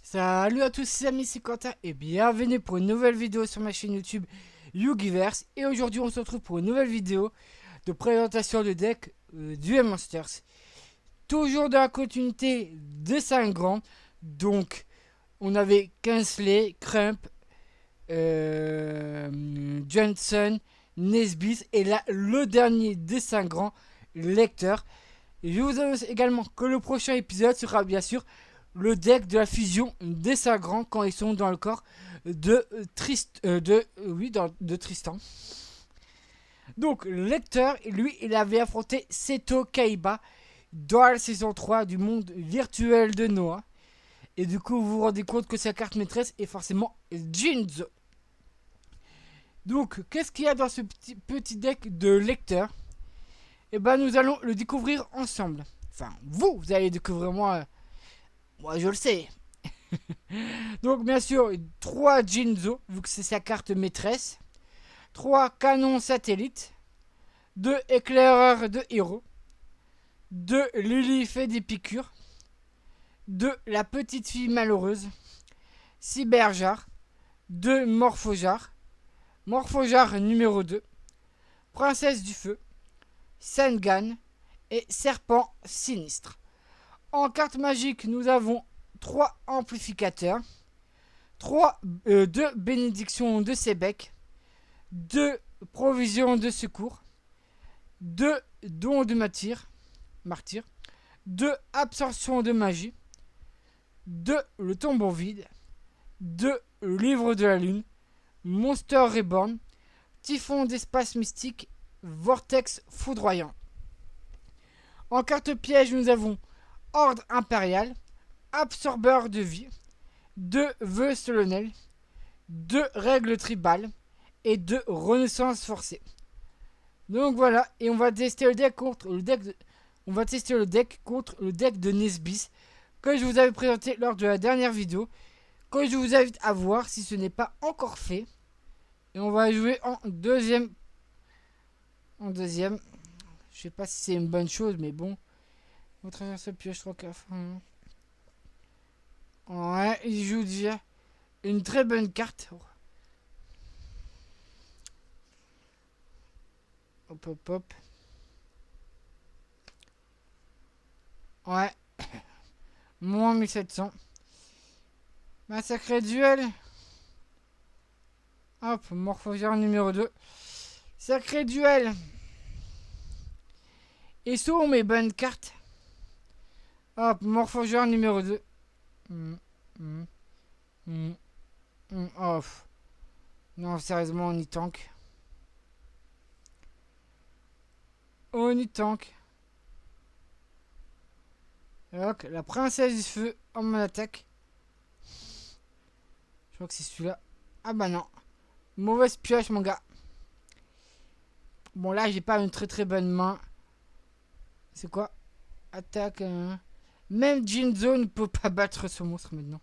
Salut à tous les amis, c'est Quentin et bienvenue pour une nouvelle vidéo sur ma chaîne YouTube Yugiverse. Et aujourd'hui on se retrouve pour une nouvelle vidéo de présentation de deck Duel Monsters. Toujours dans la continuité des 5 grands. Donc on avait Kinsley, Crump, Johnson, Nesbitt et là le dernier des 5 grands, Lecter. Et je vous annonce également que le prochain épisode sera bien sûr le deck de la fusion des 5 grands quand ils sont dans le corps de, de Tristan. Donc Lecter, lui, il avait affronté Seto Kaiba dans la saison 3 du monde virtuel de Noah. Et du coup, vous vous rendez compte que sa carte maîtresse est forcément Jinzo. Donc, qu'est-ce qu'il y a dans ce petit deck de Lecter? Eh ben, nous allons le découvrir ensemble. Enfin, vous allez découvrir moi je le sais. Donc bien sûr, 3 Jinzo, vu que c'est sa carte maîtresse. 3 canons satellites. 2 éclaireurs de héros. 2 Lilith et des piqûres. 2 la petite fille malheureuse. Cyberjar. 2 Morphojar. Morphojar numéro 2. Princesse du feu. Sengan. Et serpent sinistre. En carte magique, nous avons 3 amplificateurs. 2 bénédictions de Sébec, 2 provisions de secours, 2 dons de martyr, 2 absorptions de magie, 2 le tombeau vide, 2 le livre de la lune, Monster Reborn, typhon d'espace mystique, vortex foudroyant. En carte piège, nous avons ordre impérial, absorbeur de vie, 2 vœux solennels, 2 règles tribales et 2 renaissance forcée. Donc voilà, et on va tester le deck contre le deck de Nesbitt que je vous avais présenté lors de la dernière vidéo, que je vous invite à voir si ce n'est pas encore fait. Et on va jouer en deuxième. Je sais pas si c'est une bonne chose, mais bon. On traverse ce pioche 3 4. Ouais, il joue déjà une très bonne carte. Hop hop hop. Ouais. Moins 1700. Sacré duel. Hop, Morphogère numéro 2. Sacré duel. Et sont mes bonnes cartes. Hop, Morphogère numéro 2. Off. Non, sérieusement, on y tank. On y tank. Ok, la princesse du feu en mon attaque. Je crois que c'est celui-là. Ah bah non. Mauvaise pioche, mon gars. Bon, là, j'ai pas une très bonne main. C'est quoi? Attaque. Même Jinzo ne peut pas battre ce monstre maintenant.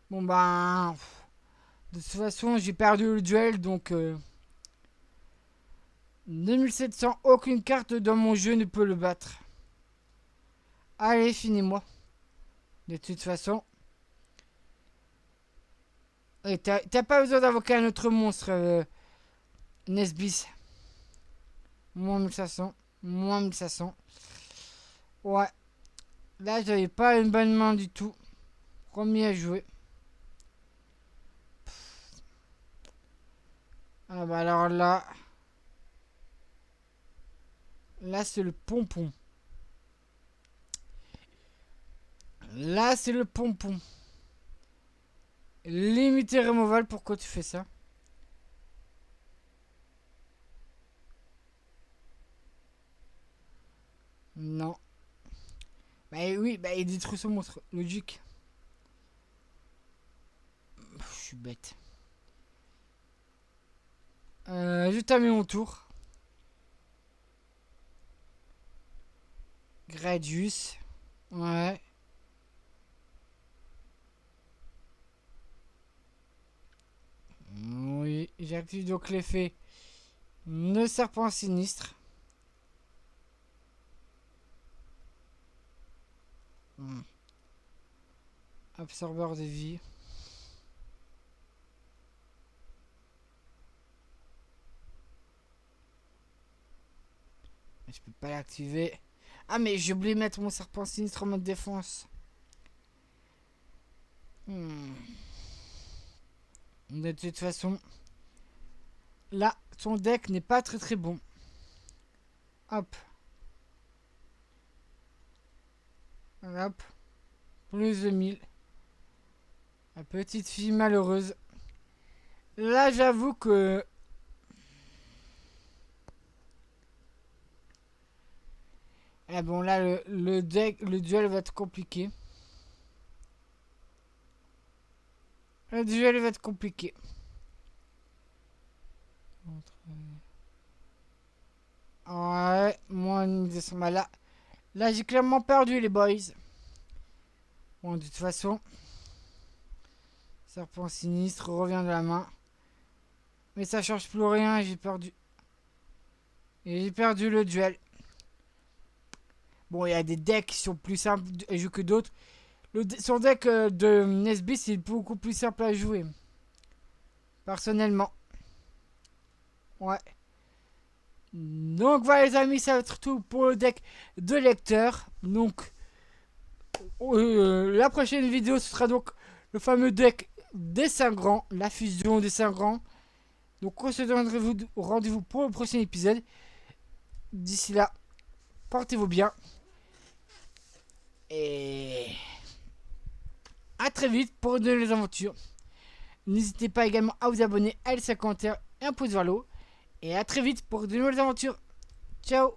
Bon, bah. De toute façon, j'ai perdu le duel, donc. 2700, aucune carte dans mon jeu ne peut le battre. Allez, finis-moi. De toute façon. T'as pas besoin d'invoquer un autre monstre, Nesbitt. Moins 1500. Moins 1500. Ouais. Là, j'avais pas une bonne main du tout. Premier à jouer. Ah bah alors là. Là, c'est le pompon. Là, c'est le pompon. Limité removal, pourquoi tu fais ça? Non. Bah oui, bah il détruit son monstre. Logique. Je suis bête. Je termine mon tour. Gradius. Ouais. Oui, j'active donc l'effet de serpent sinistre. Absorbeur de vie. Je peux pas l'activer. Ah mais j'ai oublié de mettre mon serpent sinistre en mode défense. De toute façon, là, son deck n'est pas très bon. Hop. Hop. Plus de 1000. La petite fille malheureuse. Là, j'avoue que... Ah bon, là, le duel va être compliqué. Le duel va être compliqué. Ouais, moi, là j'ai clairement perdu, les boys. Bon, de toute façon, serpent sinistre revient de la main. Mais ça change plus rien, j'ai perdu. Et j'ai perdu le duel. Bon, il y a des decks qui sont plus simples à jouer que d'autres. Son deck de Nesby, c'est beaucoup plus simple à jouer. Personnellement. Ouais. Donc voilà les amis, ça va être tout pour le deck de lecteur. Donc la prochaine vidéo, ce sera donc le fameux deck des 5 grands, la fusion des 5 grands. Donc on se donne rendez-vous pour le prochain épisode. D'ici là, portez-vous bien. Et à très vite pour de nouvelles aventures. N'hésitez pas également à vous abonner, à laisser un commentaire et un pouce vers le haut. Et à très vite pour de nouvelles aventures. Ciao!